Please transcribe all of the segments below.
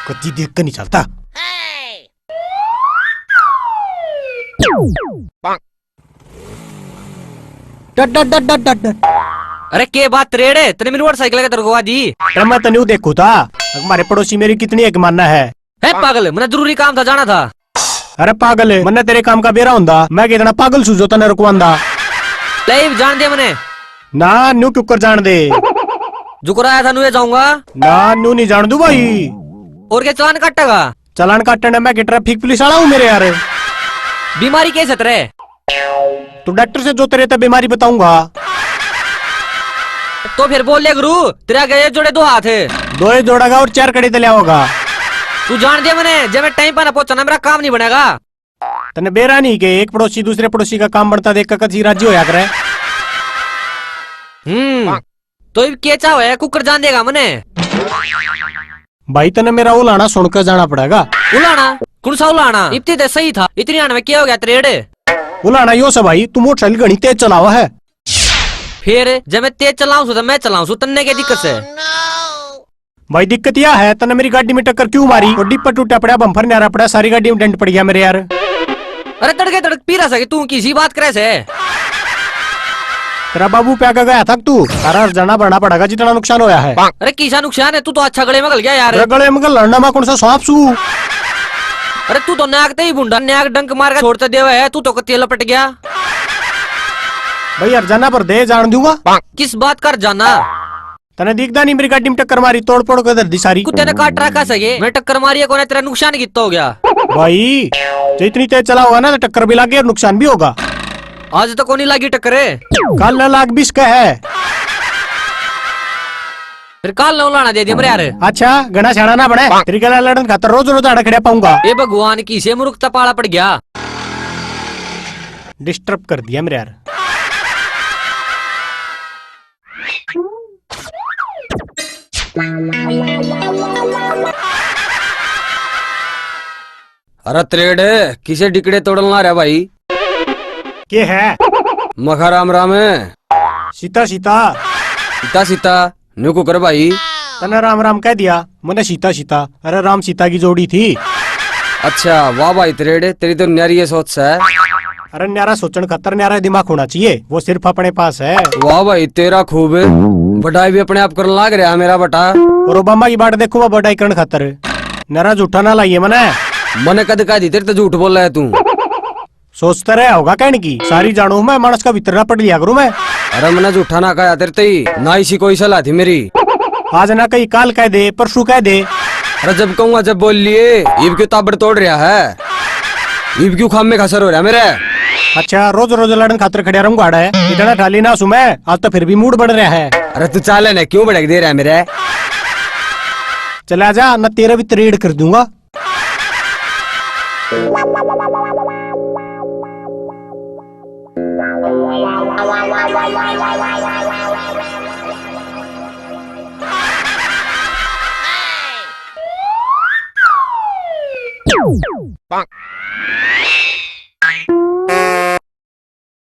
कच्ची देख कर नहीं चलता। अरे के बात त्रेड़े तेरे मेरी मोटरसाइकिल का तरगवा दी। अरे मैं तन्यू देखू था हमारे पड़ोसी मेरी कितनी एक मानना है पागल मैंने जरूरी काम था जाना था। अरे पागल है मन्ने तेरे काम का बेरा हुंदा मैं कितना पागल सूझो तने रुकवांदा लाइव जान दे मैंने ना न्यू क्यों कर जान दे जो कराया था नुए जाऊंगा ना न्यू नहीं जान दू भाई और क्या चालान काटेगा। चालान काटने मैं कि ट्रैफिक पुलिस वाला हूँ मेरे यार। बीमारी कैसे तेरे तू डॉक्टर से जो तेरे बीमारी बताऊंगा तो फिर बोल ले गुरु तेरा गए जोड़े दो हाथ है दो ही जोड़ेगा और चार कड़ी तलिया होगा। तू जान दे मैंने जब मैं टाइम पर ना पहुंचा मेरा काम नहीं बनेगा। तने बेरा नहीं के एक पड़ोसी दूसरे पड़ोसी का काम बनता देख कर कभी राजी होया करे। तो क्या चाहो है कुकर जान देगा मैंने भाई तने मेरा उलाना सुनकर जाना पड़ेगा। उलाना कौन सा उलाना इतनी तो सही था इतनी आने में क्या हो गया त्रेड़े उलाना यो सब भाई तू मोटरसाइकिल घनी तेज चलावा है फिर जब मैं तेज चलाऊं तो मैं चलाऊं तन्ने की दिक्कत है। भाई दिक्कत यह है तने मेरी गाड़ी में टक्कर क्यों मारी और डिप्पा टूटा पड़ा बम्फर न्यारा पड़ा सारी गाड़ी में डेंट पड़ गया मेरे यार। अरे तड़के तड़क पी रहा सके तू किसी बात करे से तेरा बाबू प्या का गया था तू सारा जाना भरना पड़ेगा जितना नुकसान होया है। अरे किसा नुकसान है तू तो अच्छा गले में गल गया यार। गले में लड़ना मैं कौन सा सांप सू। अरे तू तो नाकते ही बुंडा नाक डंक मार कर छोड़ते देवा है तू तो कत्ती लपट गया। भाई यार जाना पर दे जान दूंगा किस बात कर जाना तने दिखता नहीं मेरी गाड़ी में टक्कर मारी तोड़ फोड़ कर दी सारी कुत्ते ने काट रखा सके मैं टक्कर मारी है कोने तेरा नुकसान कितना हो गया। भाई जो इतनी तेज चला होगा ना तो टक्कर भी लगे और नुकसान भी होगा। आज तो कोनी लगी टक्कर कल 9,20,000 का है फिर काल न उलाना दे दिया मेरे यार। अच्छा गणा छाना ना बने तेरी गला लड़न खातर रोज रोज आड़ा खड़े पाऊंगा। ये भगवान की से मुरुख तपाड़ा पड़ गया डिस्टर्ब कर दिया मेरे यार। अरे त्रेड़े किसे डिकड़े तोड़ना रहा भाई के है मखा राम राम है सीता सीता सीता सीता न्यू को कर भाई तने राम राम कह दिया मैंने सीता सीता। अरे राम सीता की जोड़ी थी। अच्छा वाह भाई त्रेड़े तेरी तो न्यारी ये सोच है। अरे न्यारा सोचन खतर न्यारा दिमाग होना चाहिए वो सिर्फ अपने पास है। वाह भाई तेरा खूब बटाई भी अपने आप करने लग रहा मेरा बटा और ओबामा की बाट देखो वो बटाई करने खातर न्यारा झूठा ना लाइए मने कद कह दी तेरे तो झूठ बोल रहा है तू सोचता रहा होगा कहने की सारी जानू मैं मानस का भीतर पढ़ लिया करूँ मैं। अरे मैंने झूठा ना कहा तेरे ही ना इसी कोई सलाह थी मेरी आज ना कहीं काल कह दे परसों कह दे। अरे जब कहूँगा जब बोल लिए ईब क्यों ताबड़ तोड़ रहा है ईब क्यों खाम में खसर हो रहा है मेरे। अच्छा रोज रोज लड़न खातर खड़ा रहूंगा है इतना ठाली ना सुमे आज तो फिर भी मूड बढ़ रहा है। अरे तू चाले ना क्यों भड़क दे रहा है मेरे चला जा न तेरा भी त्रेड कर दूंगा।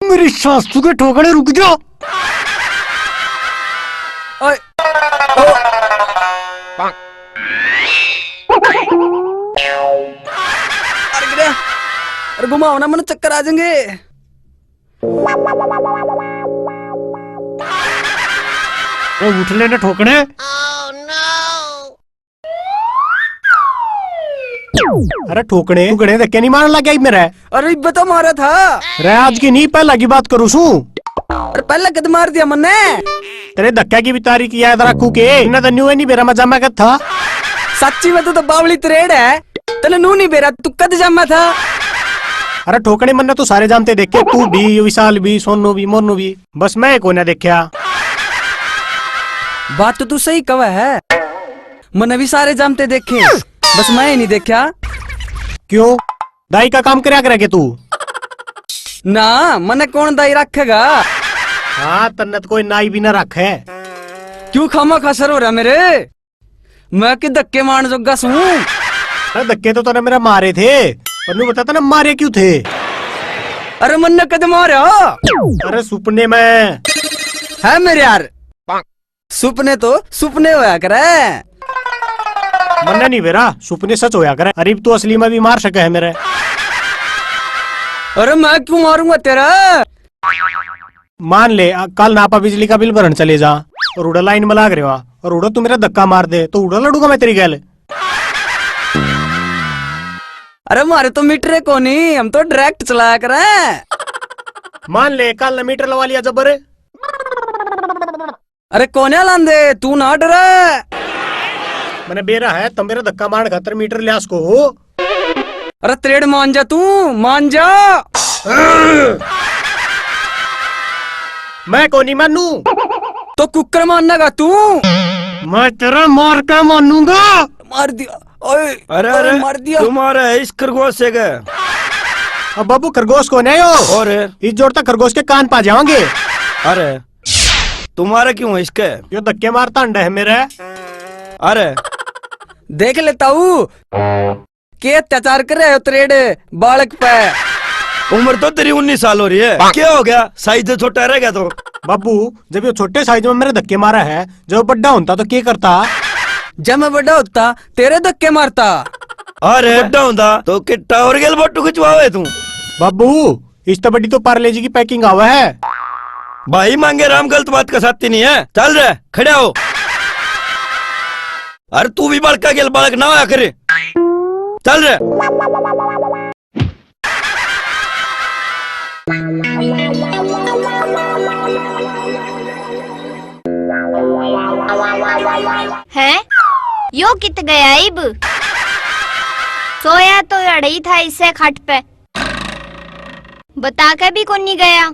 मेरी सासू के ठोकने रुक जा। अरे घुमाओ ना मन चक्कर आ जाएंगे। उठ लेने ठोकने अरे ठोकने ठोकने धक्के नहीं मारने लग गया मेरा। अरे बता मारा था रे आज की नहीं पहला की बात करूँ सू। अरे पहले कद मार दिया मैंने तेरे धक्का की भी तारीख याद रखू के इन्हें तो न्यू है नहीं बेरा मजा में था। सच्ची में तो बावली त्रेड़ है तेने नू नहीं बेरा तू कद जमा था। अरे ठोकने मन तो सारे जानते देखे तू भी विशाल भी सोनू भी मोनू भी बस मैं को ना देखा। बात तो तू सही कवा है मैंने भी सारे जानते देखे बस मैं ही नहीं देखा। क्यों दाई का काम करया करे तू ना मने कौन दाई रखेगा। हाँ तन्नत कोई नाई भी ना रखे क्यों खामा खसर हो रहा मेरे मैं कि धक्के मारने जोगा सू। अरे धक्के तो तूने मेरा मारे थे पर बता ना मारे क्यों थे। अरे मन कद मारा अरे सुपने में है मेरे यार सुपने तो सुपने होया करे मन्ने नहीं बेरा सुपने सच होया करे। अरे तू असली में भी मार सके है मेरे। अरे मैं क्यों मारूंगा तेरा? मान ले कल नापा बिजली का बिल भरन चले जा और उड़ा लाइन में लाग रहे वहाँ और उड़ा तू मेरा धक्का मार दे तो उड़ा लड़ूंगा मैं तेरी गैल। अरे मारे तो मीटर को नहीं, हम तो डायरेक्ट चलाया करें। मान ले कल न मीटर लगा लिया जबर। अरे कोने लांदे तू ना डरे। मैंने बेरा है तब मेरा धक्का मार खातर मीटर लिया उसको हो। अरे त्रेड मान जा तू, मान जा। मैं को नहीं मानू तो कुकर मानना का तू? मैं तेरा मार के मानूंगा। मार दिया। ओए अरे अरे मार दिया। तुम्हारा इस खरगोश से गए। अब बाबू खरगोश कौन है यो? और इस जोर तक खरगोश के कान पा जाओगे। अरे तुम्हारा क्यों है इसके? यो धक्के मारता अंडा है मेरे। अरे देख लेता हूँ के अत्याचार कर रहे हो त्रेड बालक पे। उम्र तो तेरी 19 साल हो रही है, क्या हो गया? साइज छोटा रह गया तो? बाबू जब ये छोटे साइज में मेरे धक्के मारा है, जब बड़ा होता तो क्या करता? जब मैं बड़ा होता तेरे धक्के मारता। अरे बड़ा होता तो किट्टा और गेल फोटो खिंचवावे तू। बाबू इस तो बड़ी तो पार्ले जी की पैकिंग आवा है। भाई मांगे राम गलत बात का साथी नहीं है। चल रे खड़ा हो। अरे तू भी बड़का गेल बालक ना होया करे। चल रे। हैं? यो कित गया इब? सोया तो अड़ई था इससे खट पे, बता के भी कौन नहीं गया।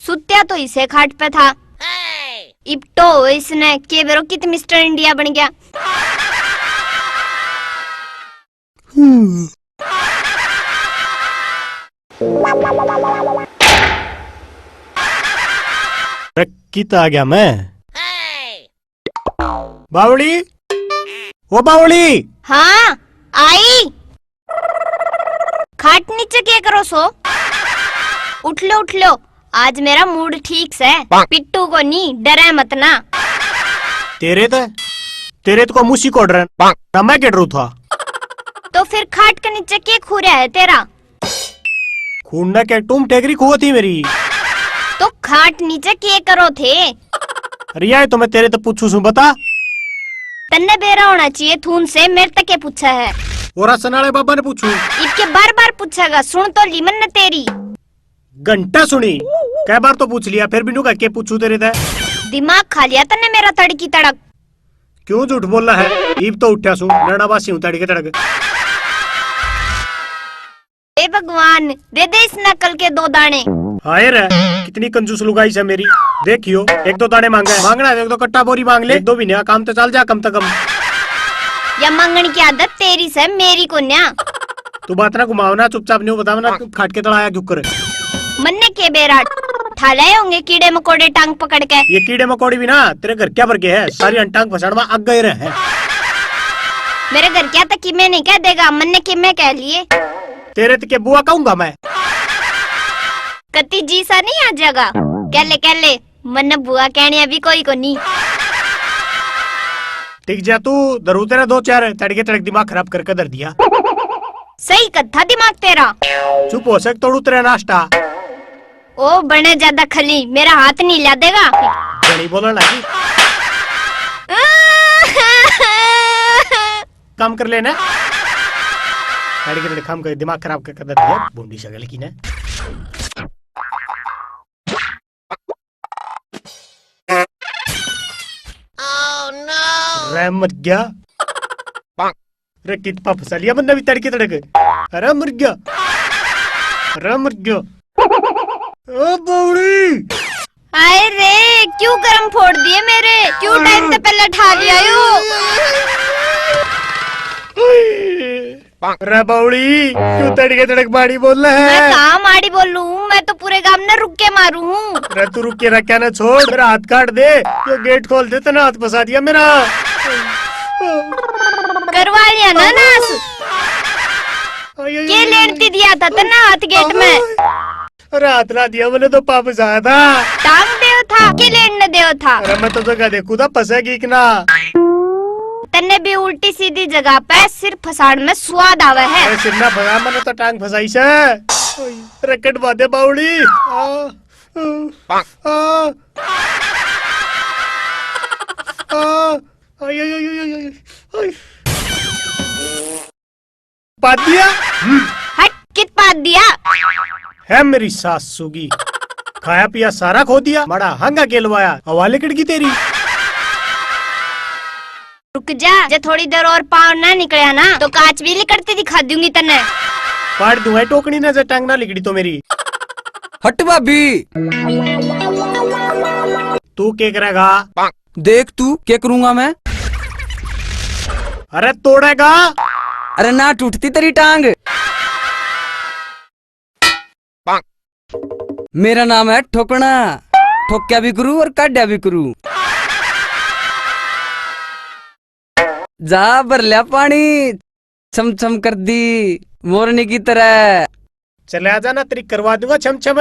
सुत्या तो इसे खाट पे था। इब तो इसने के बेरो कित मिस्टर इंडिया बन गया। कित आ गया मैं। बावली ओ बावली। हाँ आई। खाट नीचे क्या करो सो? उठ लो आज मेरा मूड ठीक से। पिट्टू को नहीं डरे मत ना। तेरे तो को मुसी कोड रहा ना मैं केट रू था। तो फिर खाट के नीचे क्या खूरिया है तेरा? खून के तुम टेकरी खुआ थी मेरी। तो खाट नीचे क्या करो थे? रिया तो मैं तेरे तो पूछू सू बता। तन्ने बेरा होना चाहिए थून से मेरे तक के पूछा है। और सनाले बाबा ने पूछू। इनके बार बार पूछेगा सुन तो लीमन न तेरी। घंटा सुनी कई बार तो पूछ लिया फिर भी नु के पूछू तेरे ते। दिमाग खा लिया तन्ने मेरा तड़की तड़क। क्यों झूठ बोल रहा है? ईब तो उठा सू नरणावासी हूँ तड़के तड़क। ए भगवान दे दे इस नकल के 2 दाने। हाय रे कितनी कंजूस लुगाई है मेरी। देखियो 1-2 दाने मांगे मांगना है तो कट्टा बोरी मांग ले। 1-2 भी नहीं काम तो चल जा कम से कम। या मांगने की आदत तेरी से मेरी को न्या। तू बात ना घुमावना चुपचाप नहीं बतावना खाट के तड़ाया क्यों करे। मन्ने के बेरा ठाले होंगे कीड़े मकोड़े टांग पकड़ के। ये कीड़े मकोड़े भी ना तेरे घर क्या भर गए है सारी अंटांग फसाड़ में अग गए रहे। मेरे घर क्या तक कि मैं नहीं कह देगा मन्ने के मैं कह लिए। तेरे तक के बुआ कहूंगा मैं। कति जी सा नहीं आ जाएगा। कह ले मन बुआ कहने अभी कोई को नहीं। ठीक जा तू दरू तेरा 2-4 तड़के तड़क दिमाग खराब करके दर दिया। सही कथा दिमाग तेरा। चुप हो सक तोड़ू तेरा नाश्ता। ओ बने ज्यादा खली मेरा हाथ नहीं ला देगा। नहीं बोलना लगी काम कर लेना। तड़के तड़क काम कर दिमाग खराब करके दर दिया बूंदी शगल की ने। मर गया। अरे कितना फंसा लिया बंदा भी तड़के तड़के। अरे मर गया। अरे मर गया। ओ बौड़ी। आए रे क्यों गरम फोड़ दिए मेरे? क्यों टाइम से पहले ठा लिया यो? अरे बौड़ी क्यों तड़के तड़क बाड़ी बोल रहा मैं है? कहाँ माड़ी बोलूं? मैं तो पूरे गांव में रुक के मारू हूँ। अरे तू रुक के रखा ना छोड़ मेरा हाथ काट दे। ये गेट खोल दे तो ना हाथ फंसा दिया मेरा। करवा लिया ना नास। ये लेने दिया था तना हाथ गेट में। अरे हाथ ला दिया मैंने तो वापस आया था। टांग देव था के लेने देव था। अरे मैं तो जगह देखू था फंसेगी कि ना। तन्ने मैंने भी उल्टी सीधी जगह पे सिर फसाड़ में स्वाद आवे है। अरे सिर ना फसा, मैंने तो टांग फसाई से। रकेट बांधे बावड़ी। आई आई आई आई आई आई। पाद दिया हट, कित पात दिया? है मेरी सास सुगी, खाया पिया सारा खो दिया, बड़ा हंगा केलवाया, हवाले कड़की तेरी। रुक जा, जे थोड़ी देर और पाँव ना निकले ना तो कांच भी लिकड़ती दिखा दूंगी तने। पाड़ दूंगा टोकनी ना, जे टांग ना लिकड़ी तो मेरी। हट भाभी, तू क्या करेगा? देख तू क्या करूंगा मैं। अरे तोड़ेगा। अरे ना टूटती तेरी टांग। मेरा नाम है ठोकना, ठोक्या भी करूं और काढ़ा भी करूं। जा भर लिया पानी, छम छम कर दी मोरनी की तरह। चले आ जाना, तेरी करवा दूंगा छम छम।